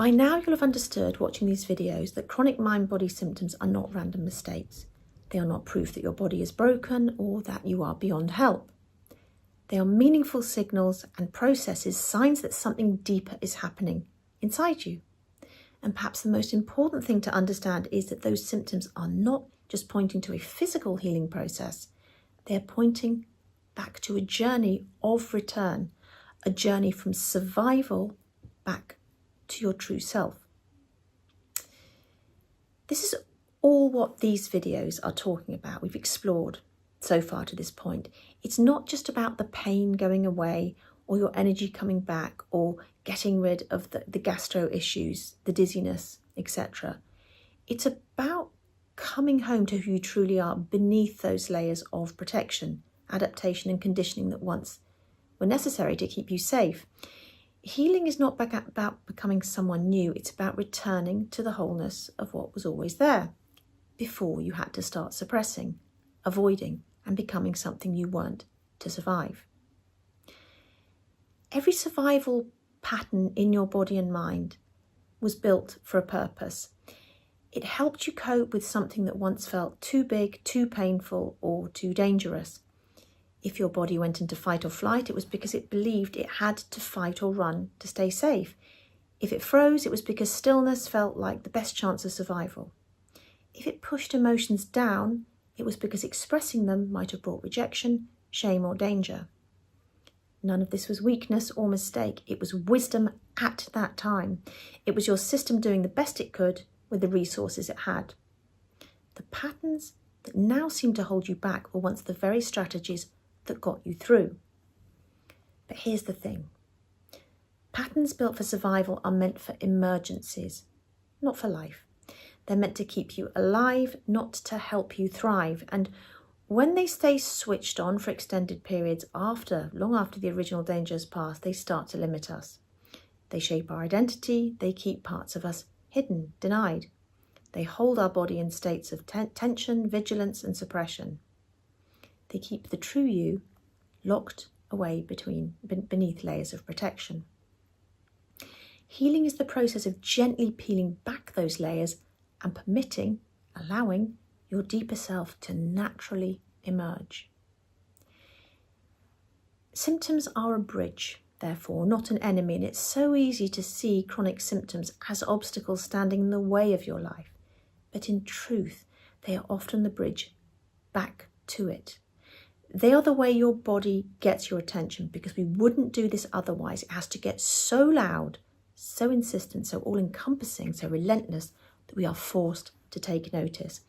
By now you'll have understood, watching these videos, that chronic mind-body symptoms are not random mistakes. They are not proof that your body is broken or that you are beyond help. They are meaningful signals and processes, signs that something deeper is happening inside you. And perhaps the most important thing to understand is that those symptoms are not just pointing to a physical healing process. They are pointing back to a journey of return, a journey from survival back to your true self. This is all what these videos are talking about. We've explored so far to this point. It's not just about the pain going away or your energy coming back or getting rid of the gastro issues, the dizziness, etc. It's about coming home to who you truly are beneath those layers of protection, adaptation and conditioning that once were necessary to keep you safe. Healing is not about becoming someone new. It's about returning to the wholeness of what was always there before you had to start suppressing, avoiding, and becoming something you weren't to survive. Every survival pattern in your body and mind was built for a purpose. It helped you cope with something that once felt too big, too painful, or too dangerous. If your body went into fight or flight, it was because it believed it had to fight or run to stay safe. If it froze, it was because stillness felt like the best chance of survival. If it pushed emotions down, it was because expressing them might have brought rejection, shame, or danger. None of this was weakness or mistake. It was wisdom at that time. It was your system doing the best it could with the resources it had. The patterns that now seem to hold you back were once the very strategies that got you through. But here's the thing. Patterns built for survival are meant for emergencies, not for life. They're meant to keep you alive, not to help you thrive. And when they stay switched on for extended periods long after the original danger has passed, they start to limit us. They shape our identity. They keep parts of us hidden, denied. They hold our body in states of tension, vigilance, and suppression. They keep the true you locked away beneath layers of protection. Healing is the process of gently peeling back those layers and allowing your deeper self to naturally emerge. Symptoms are a bridge, therefore, not an enemy, and it's so easy to see chronic symptoms as obstacles standing in the way of your life. But in truth, they are often the bridge back to it. They are the way your body gets your attention, because we wouldn't do this otherwise. It has to get so loud, so insistent, so all-encompassing, so relentless that we are forced to take notice.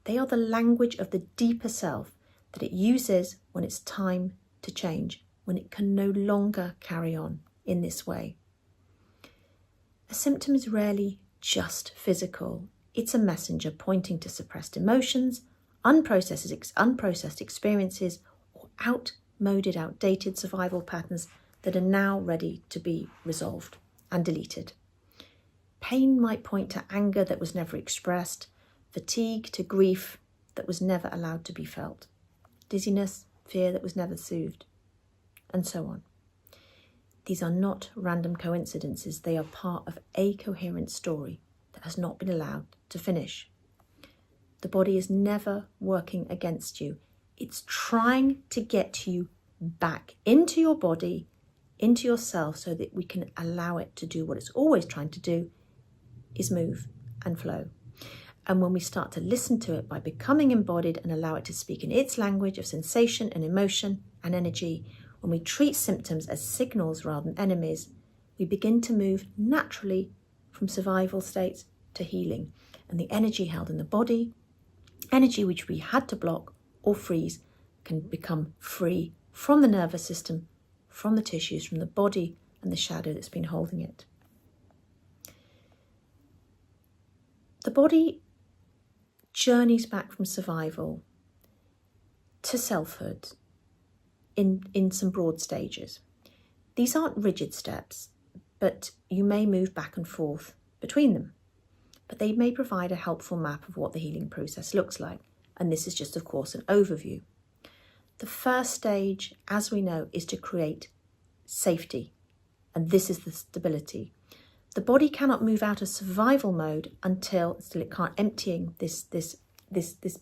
They are the language of the deeper self that it uses when it's time to change, when it can no longer carry on in this way. A symptom is rarely just physical. It's a messenger pointing to suppressed emotions, unprocessed experiences, or outdated survival patterns that are now ready to be resolved and deleted. Pain might point to anger that was never expressed, fatigue to grief that was never allowed to be felt, dizziness, fear that was never soothed, and so on. These are not random coincidences. They are part of a coherent story that has not been allowed to finish. The body is never working against you. It's trying to get you back into your body, into yourself, so that we can allow it to do what it's always trying to do, is move and flow. And when we start to listen to it by becoming embodied and allow it to speak in its language of sensation and emotion and energy, when we treat symptoms as signals rather than enemies, we begin to move naturally from survival states to healing. And the energy held in the body, energy which we had to block or freeze, can become free from the nervous system, from the tissues, from the body and the shadow that's been holding it. The body journeys back from survival to selfhood in some broad stages. These aren't rigid steps, but you may move back and forth between them. But they may provide a helpful map of what the healing process looks like. And this is just, of course, an overview. The first stage, as we know, is to create safety. And this is the stability. The body cannot move out of survival mode until it can't emptying this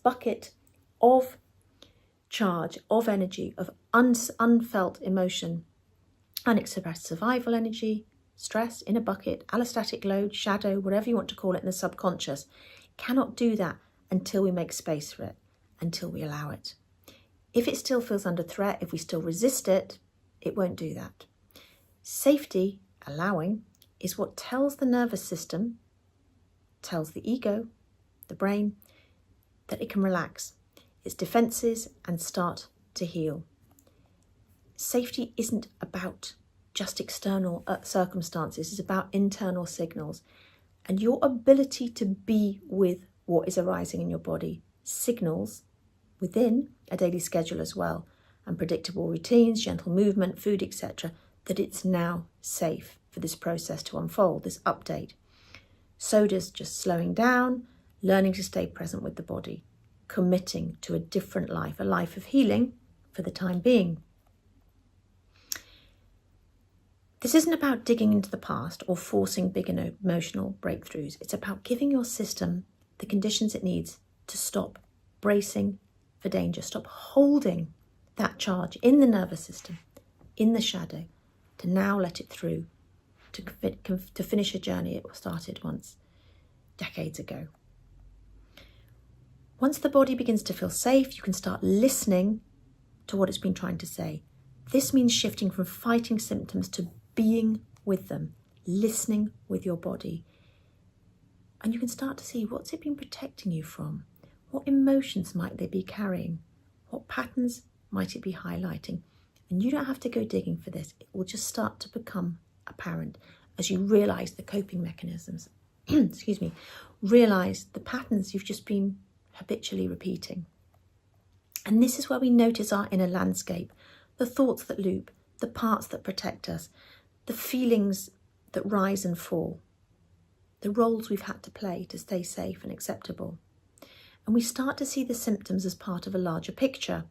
bucket of charge, of energy, of unfelt emotion, unexpressed survival energy, stress in a bucket, allostatic load, shadow, whatever you want to call it in the subconscious. Cannot do that until we make space for it, until we allow it. If it still feels under threat, if we still resist it, it won't do that. Safety, allowing, is what tells the nervous system, tells the ego, the brain, that it can relax its defenses and start to heal. Safety isn't about just external circumstances, it's about internal signals. And your ability to be with what is arising in your body signals within a daily schedule as well, and predictable routines, gentle movement, food, etc., that it's now safe for this process to unfold, this update. So does just slowing down, learning to stay present with the body, committing to a different life, a life of healing for the time being. This isn't about digging into the past or forcing big emotional breakthroughs. It's about giving your system the conditions it needs to stop bracing for danger, stop holding that charge in the nervous system, in the shadow, to now let it through, to finish a journey it started once, decades ago. Once the body begins to feel safe, you can start listening to what it's been trying to say. This means shifting from fighting symptoms to being with them, listening with your body. And you can start to see, what's it been protecting you from? What emotions might they be carrying? What patterns might it be highlighting? And you don't have to go digging for this. It will just start to become apparent as you realise the coping mechanisms, realise the patterns you've just been habitually repeating. And this is where we notice our inner landscape, the thoughts that loop, the parts that protect us, the feelings that rise and fall, the roles we've had to play to stay safe and acceptable. And we start to see the symptoms as part of a larger picture,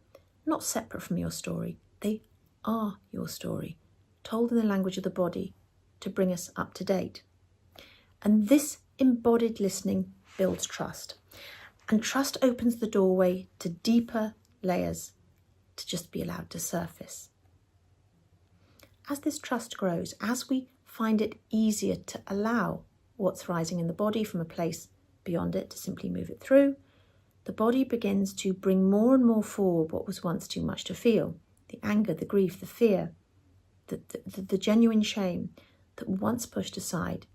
not separate from your story. They are your story, told in the language of the body to bring us up to date. And this embodied listening builds trust. And trust opens the doorway to deeper layers to just be allowed to surface. As this trust grows, as we find it easier to allow what's rising in the body from a place beyond it to simply move it through, the body begins to bring more and more forward what was once too much to feel. The anger, the grief, the fear, the genuine shame that once pushed aside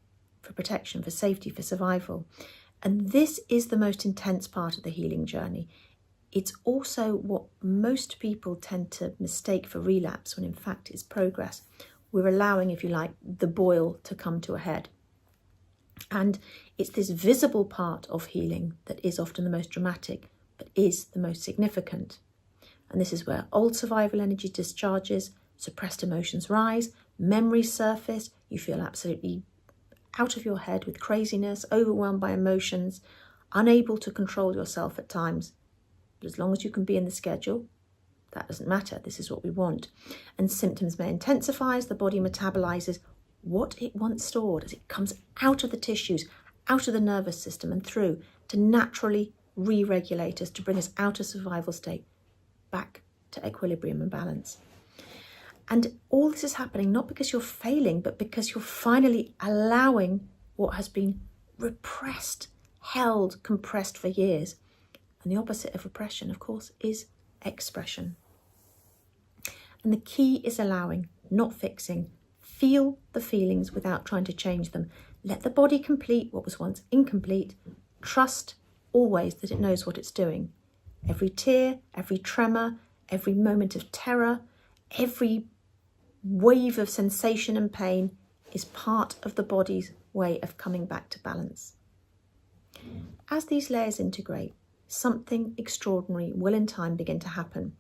for protection, for safety, for survival. And this is the most intense part of the healing journey. It's also what most people tend to mistake for relapse, when in fact it's progress. We're allowing, if you like, the boil to come to a head. And it's this visible part of healing that is often the most dramatic, but is the most significant. And this is where old survival energy discharges, suppressed emotions rise, memories surface, you feel absolutely out of your head with craziness, overwhelmed by emotions, unable to control yourself at times. But as long as you can be in the schedule, that doesn't matter. This is what we want. And symptoms may intensify as the body metabolizes what it once stored as it comes out of the tissues, out of the nervous system and through to naturally re-regulate us, to bring us out of survival state, back to equilibrium and balance. And all this is happening not because you're failing, but because you're finally allowing what has been repressed, held, compressed for years. And the opposite of repression, of course, is expression. And the key is allowing, not fixing. Feel the feelings without trying to change them. Let the body complete what was once incomplete. Trust always that it knows what it's doing. Every tear, every tremor, every moment of terror, every wave of sensation and pain is part of the body's way of coming back to balance. As these layers integrate, something extraordinary will in time begin to happen.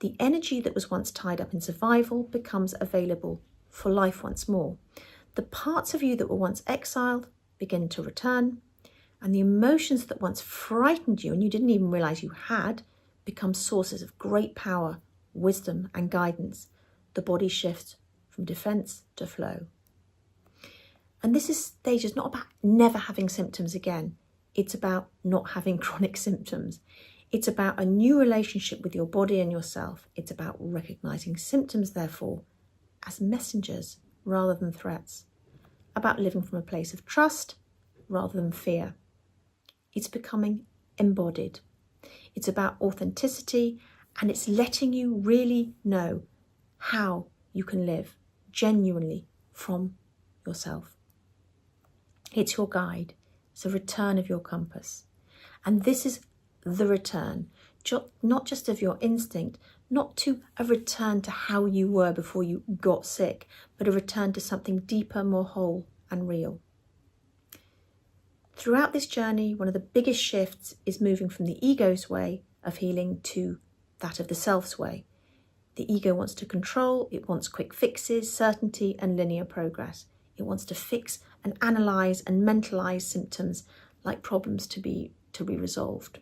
The energy that was once tied up in survival becomes available for life once more. The parts of you that were once exiled begin to return, and the emotions that once frightened you and you didn't even realize you had become sources of great power, wisdom, and guidance. The body shifts from defense to flow. And this stage is not about never having symptoms again. It's about not having chronic symptoms. It's about a new relationship with your body and yourself. It's about recognizing symptoms, therefore, as messengers rather than threats. About living from a place of trust rather than fear. It's becoming embodied. It's about authenticity, and it's letting you really know how you can live genuinely from yourself. It's your guide. It's a return of your compass. And this is the return, not just of your instinct, not to a return to how you were before you got sick, but a return to something deeper, more whole and real. Throughout this journey, one of the biggest shifts is moving from the ego's way of healing to that of the self's way. The ego wants to control, it wants quick fixes, certainty and linear progress. It wants to fix and analyse and mentalise symptoms like problems to be resolved.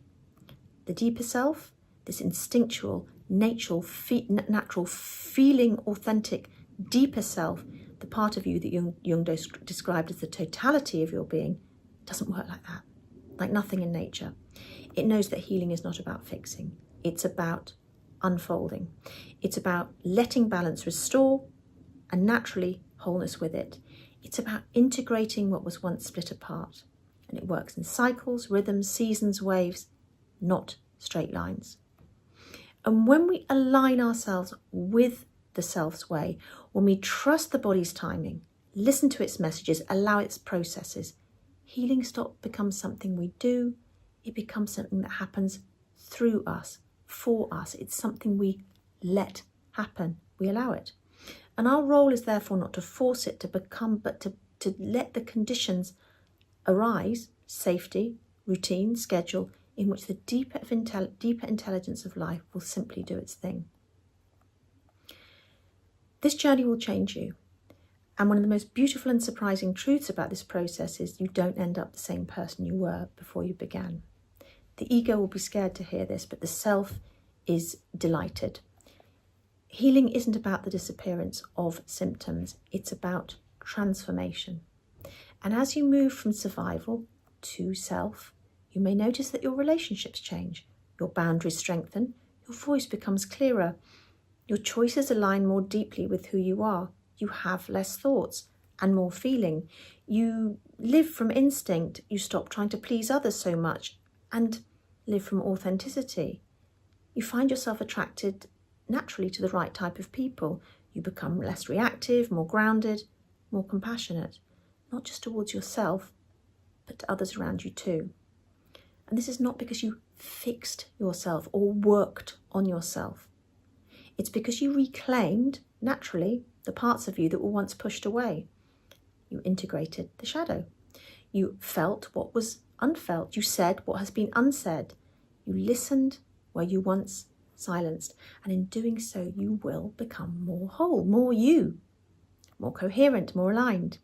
The deeper self, this instinctual, natural, feeling, authentic, deeper self, the part of you that Jung described as the totality of your being, doesn't work like that, like nothing in nature. It knows that healing is not about fixing. It's about unfolding. It's about letting balance restore and naturally wholeness with it. It's about integrating what was once split apart. And it works in cycles, rhythms, seasons, waves, not straight lines. And when we align ourselves with the self's way, when we trust the body's timing, listen to its messages, allow its processes, healing becomes something we do. It becomes something that happens through us, for us. It's something we let happen. We allow it. And our role is therefore not to force it to become, but to let the conditions arise, safety, routine, schedule, in which the deeper intelligence of life will simply do its thing. This journey will change you. And one of the most beautiful and surprising truths about this process is you don't end up the same person you were before you began. The ego will be scared to hear this, but the self is delighted. Healing isn't about the disappearance of symptoms. It's about transformation. And as you move from survival to self, you may notice that your relationships change, your boundaries strengthen, your voice becomes clearer, your choices align more deeply with who you are. You have less thoughts and more feeling. You live from instinct. You stop trying to please others so much and live from authenticity. You find yourself attracted naturally to the right type of people. You become less reactive, more grounded, more compassionate, not just towards yourself, but to others around you too. And this is not because you fixed yourself or worked on yourself. It's because you reclaimed, naturally, the parts of you that were once pushed away. You integrated the shadow. You felt what was unfelt. You said what has been unsaid. You listened where you once silenced. And in doing so, you will become more whole, more you, more coherent, more aligned.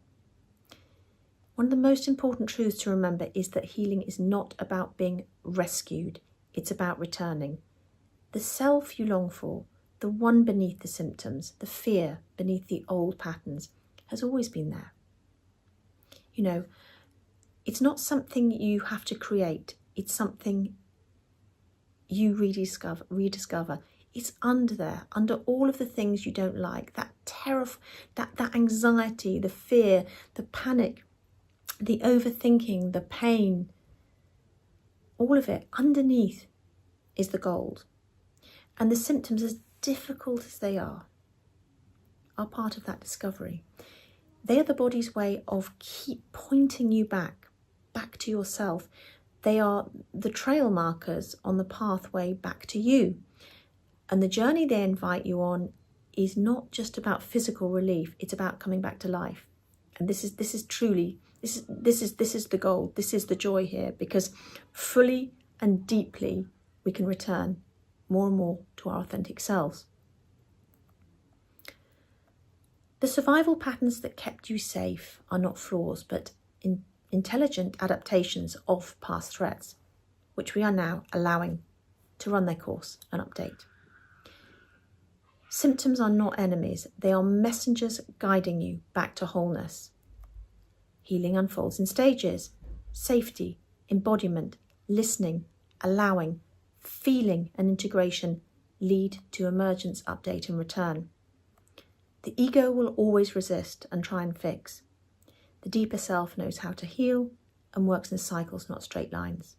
One of the most important truths to remember is that healing is not about being rescued. It's about returning. The self you long for, the one beneath the symptoms, the fear beneath the old patterns, has always been there. You know, it's not something you have to create. It's something you rediscover. It's under there, under all of the things you don't like, that terror, that anxiety, the fear, the panic, the overthinking, the pain, all of it underneath is the gold. And the symptoms, as difficult as they are part of that discovery. They are the body's way of keep pointing you back to yourself. They are the trail markers on the pathway back to you. And the journey they invite you on is not just about physical relief, it's about coming back to life. And this is the goal, this is the joy here, because fully and deeply we can return more and more to our authentic selves. The survival patterns that kept you safe are not flaws, but intelligent adaptations of past threats, which we are now allowing to run their course and update. Symptoms are not enemies, they are messengers guiding you back to wholeness. Healing unfolds in stages: safety, embodiment, listening, allowing, feeling and integration lead to emergence, update and return. The ego will always resist and try and fix. The deeper self knows how to heal and works in cycles, not straight lines.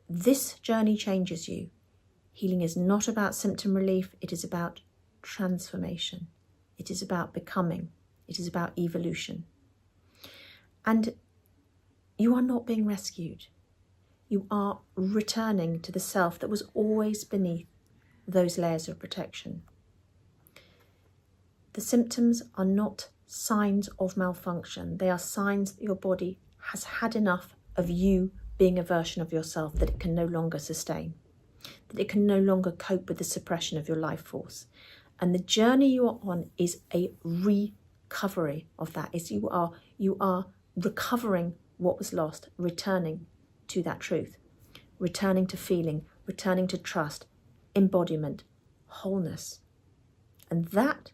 This journey changes you. Healing is not about symptom relief, it is about transformation. It is about becoming. It is about evolution. And you are not being rescued. You are returning to the self that was always beneath those layers of protection. The symptoms are not signs of malfunction. They are signs that your body has had enough of you being a version of yourself that it can no longer sustain, that it can no longer cope with the suppression of your life force. And the journey you are on is a recovery of that. You are recovering what was lost, returning to that truth, returning to feeling, returning to trust, embodiment, wholeness. And that,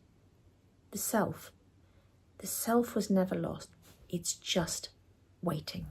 the self was never lost. It's just waiting.